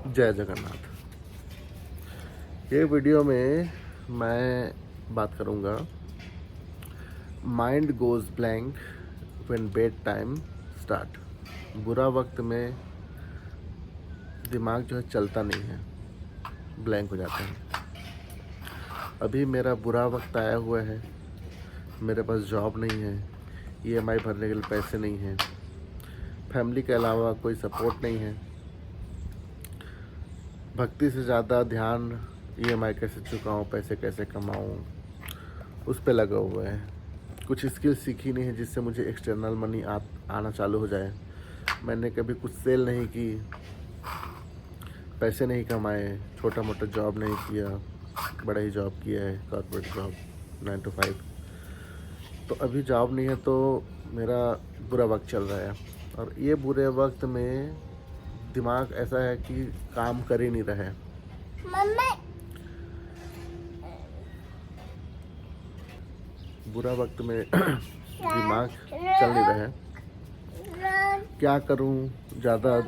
जय जगन्नाथ। ये वीडियो में मैं बात करूँगा mind goes blank when bed time start. बुरा वक्त में दिमाग जो है चलता नहीं है, ब्लैंक हो जाता है। अभी मेरा बुरा वक्त आया हुआ है, मेरे पास जॉब नहीं है, ईएमआई भरने के लिए पैसे नहीं हैं, फैमिली के अलावा कोई सपोर्ट नहीं है। भक्ति से ज़्यादा ध्यान ईएमआई कैसे चुकाऊं, पैसे कैसे कमाऊं, उस पे लगा हुआ है। कुछ स्किल सीखी नहीं है जिससे मुझे एक्सटर्नल मनी आना चालू हो जाए। मैंने कभी कुछ सेल नहीं की, पैसे नहीं कमाए, छोटा मोटा जॉब नहीं किया, बड़ा ही जॉब किया है, कॉर्पोरेट जॉब 9 to 5। तो अभी जॉब नहीं है तो मेरा बुरा वक्त चल रहा है, और ये बुरे वक्त में दिमाग ऐसा है कि काम कर ही नहीं रहा है। बुरा वक्त में दिमाग चल नहीं रहा है, क्या करूं, ज़्यादा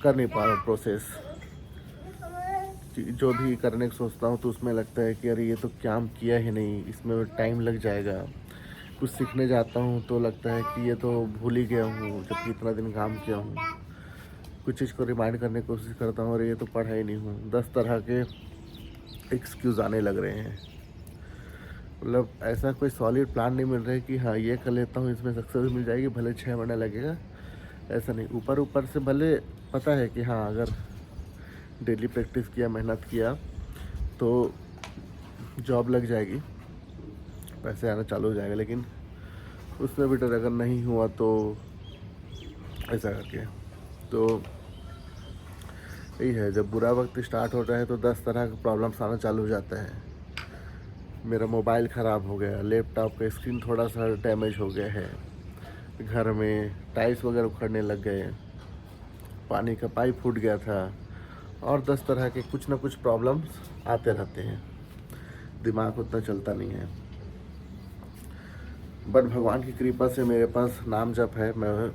कर नहीं पा रहा हूँ प्रोसेस। जो भी करने की सोचता हूँ तो उसमें लगता है कि अरे ये तो काम किया ही नहीं, इसमें टाइम लग जाएगा। कुछ सीखने जाता हूँ तो लगता है कि ये तो भूल ही गया हूँ, जबकि इतना दिन काम किया हूँ। कुछ चीज़ को रिमाइंड करने की कोशिश करता हूँ और ये तो पढ़ा ही नहीं हूँ। 10 तरह के एक्सक्यूज़ आने लग रहे हैं। मतलब ऐसा कोई सॉलिड प्लान नहीं मिल रहा है कि हाँ ये कर लेता हूँ, इसमें सक्सेस मिल जाएगी, भले 6 महीना लगेगा। ऐसा नहीं, ऊपर ऊपर से भले पता है कि हाँ अगर डेली प्रैक्टिस किया, मेहनत किया तो जॉब लग जाएगी, पैसे आना चालू हो जाएगा, लेकिन उसमें भी डर अगर नहीं हुआ तो ऐसा करके। तो यही है, जब बुरा वक्त स्टार्ट होता है तो 10 तरह का प्रॉब्लम्स आना चालू हो जाता है। मेरा मोबाइल ख़राब हो गया, लैपटॉप का स्क्रीन थोड़ा सा डैमेज हो गया है, घर में टाइल्स वगैरह उखड़ने लग गए, पानी का पाइप फूट गया था, और 10 तरह के कुछ ना कुछ प्रॉब्लम्स आते रहते हैं। दिमाग उतना चलता नहीं है, बट भगवान की कृपा से मेरे पास नाम जप है। मैं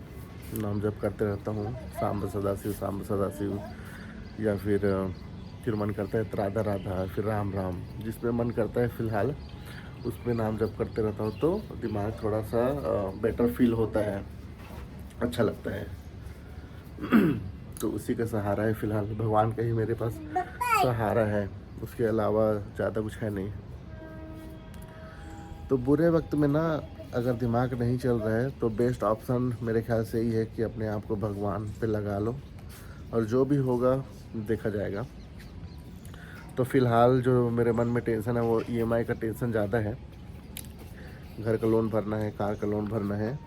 नाम जप करते रहता हूँ, सांब सदाशिव, सांब सदाशिव, या फिर मन करता है राधा राधा, फिर राम राम, जिसमें मन करता है फ़िलहाल उसमें नाम जप करते रहता हूँ। तो दिमाग थोड़ा सा बेटर फील होता है, अच्छा लगता है। तो उसी का सहारा है फ़िलहाल, भगवान का ही मेरे पास सहारा है, उसके अलावा ज़्यादा कुछ है नहीं। तो बुरे वक्त में ना अगर दिमाग नहीं चल रहा है तो बेस्ट ऑप्शन मेरे ख्याल से यही है कि अपने आप को भगवान पे लगा लो, और जो भी होगा देखा जाएगा। तो फ़िलहाल जो मेरे मन में टेंशन है वो ईएमआई का टेंशन ज़्यादा है। घर का लोन भरना है, कार का लोन भरना है,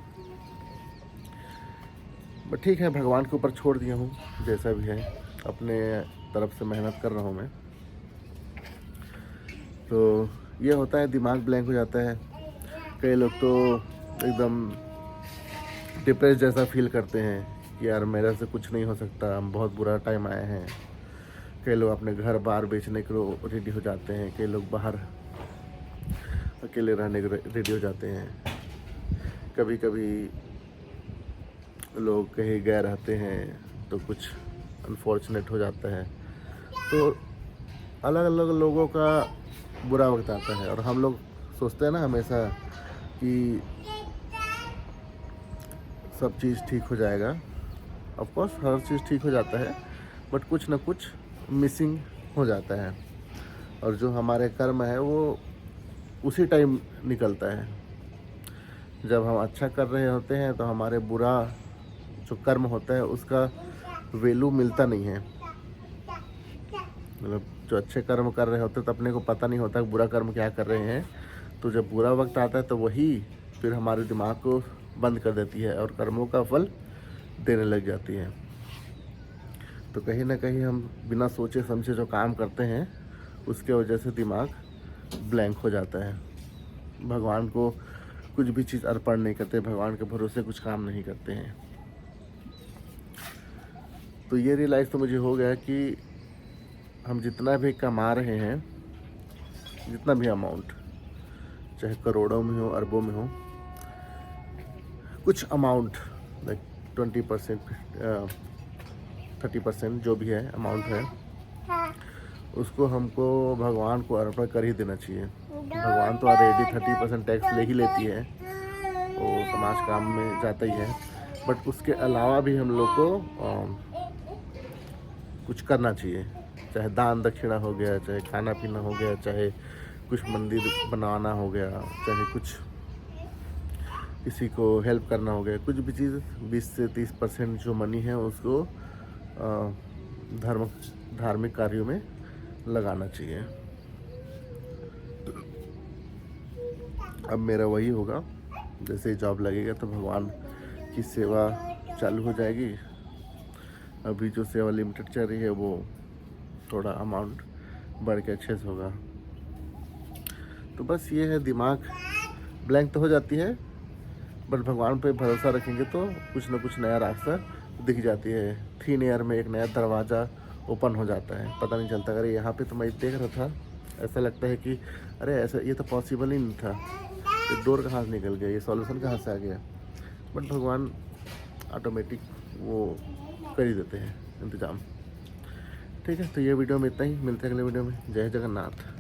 बट ठीक है, भगवान के ऊपर छोड़ दिया हूँ, जैसा भी है। अपने तरफ से मेहनत कर रहा हूँ मैं। तो ये होता है, दिमाग ब्लैंक हो जाता है। कई लोग तो एकदम डिप्रेस जैसा फील करते हैं कि यार मेरे से कुछ नहीं हो सकता, बहुत बुरा टाइम आए हैं। कई लोग अपने घर बार बेचने के लिए रेडी हो जाते हैं, कई लोग बाहर अकेले रहने के रेडी हो जाते हैं। कभी कभी लोग कहीं गए रहते हैं तो कुछ अनफॉर्चुनेट हो जाता है। तो अलग अलग लोगों का बुरा वक्त आता है, और हम लोग सोचते हैं ना हमेशा कि सब चीज़ ठीक हो जाएगा। ऑफ कोर्स हर चीज़ ठीक हो जाता है, बट कुछ ना कुछ मिसिंग हो जाता है, और जो हमारे कर्म है वो उसी टाइम निकलता है। जब हम अच्छा कर रहे होते हैं तो हमारे बुरा जो कर्म होता है उसका वैल्यू मिलता नहीं है। मतलब जो अच्छे कर्म कर रहे होते हैं तो अपने को पता नहीं होता कि बुरा कर्म क्या कर रहे हैं। तो जब बुरा वक्त आता है तो वही फिर हमारे दिमाग को बंद कर देती है और कर्मों का फल देने लग जाती है। तो कहीं ना कहीं हम बिना सोचे समझे जो काम करते हैं उसके वजह से दिमाग ब्लैंक हो जाता है। भगवान को कुछ भी चीज़ अर्पण नहीं करते, भगवान के भरोसे कुछ काम नहीं करते हैं। तो ये रियलाइज़ तो मुझे हो गया कि हम जितना भी कमा रहे हैं, जितना भी अमाउंट, चाहे करोड़ों में हो, अरबों में हो, कुछ अमाउंट लाइक 20%, 30% जो भी है अमाउंट है उसको हमको भगवान को अर्पण कर ही देना चाहिए। भगवान तो ऑलरेडी 30% टैक्स ले ही लेती है, वो समाज काम में जाता ही है, बट उसके अलावा भी हम लोग को कुछ करना चाहिए, चाहे दान दक्षिणा हो गया, चाहे खाना पीना हो गया, चाहे कुछ मंदिर बनाना हो गया, चाहे कुछ किसी को हेल्प करना हो गया, कुछ भी चीज़ 20 से 30% जो मनी है उसको धार्मिक कार्यों में लगाना चाहिए। अब मेरा वही होगा, जैसे जॉब लगेगा तो भगवान की सेवा चालू हो जाएगी। अभी जो सेवा लिमिटेड चल रही है वो थोड़ा अमाउंट बढ़ के अच्छे से होगा। तो बस ये है, दिमाग ब्लैंक तो हो जाती है, बट भगवान पे भरोसा रखेंगे तो कुछ ना कुछ नया रास्ता दिख जाती है। थिन एयर में एक नया दरवाज़ा ओपन हो जाता है, पता नहीं चलता। अरे यहाँ पे तो मैं देख रहा था, ऐसा लगता है कि अरे ऐसा ये तो पॉसिबल ही नहीं था, ये डोर कहाँ से निकल गया, ये सॉल्यूशन कहाँ से आ गया। बट भगवान ऑटोमेटिक वो कर ही देते हैं इंतज़ाम। ठीक है, तो ये वीडियो में इतना ही, मिलते हैं अगले वीडियो में। जय जगन्नाथ।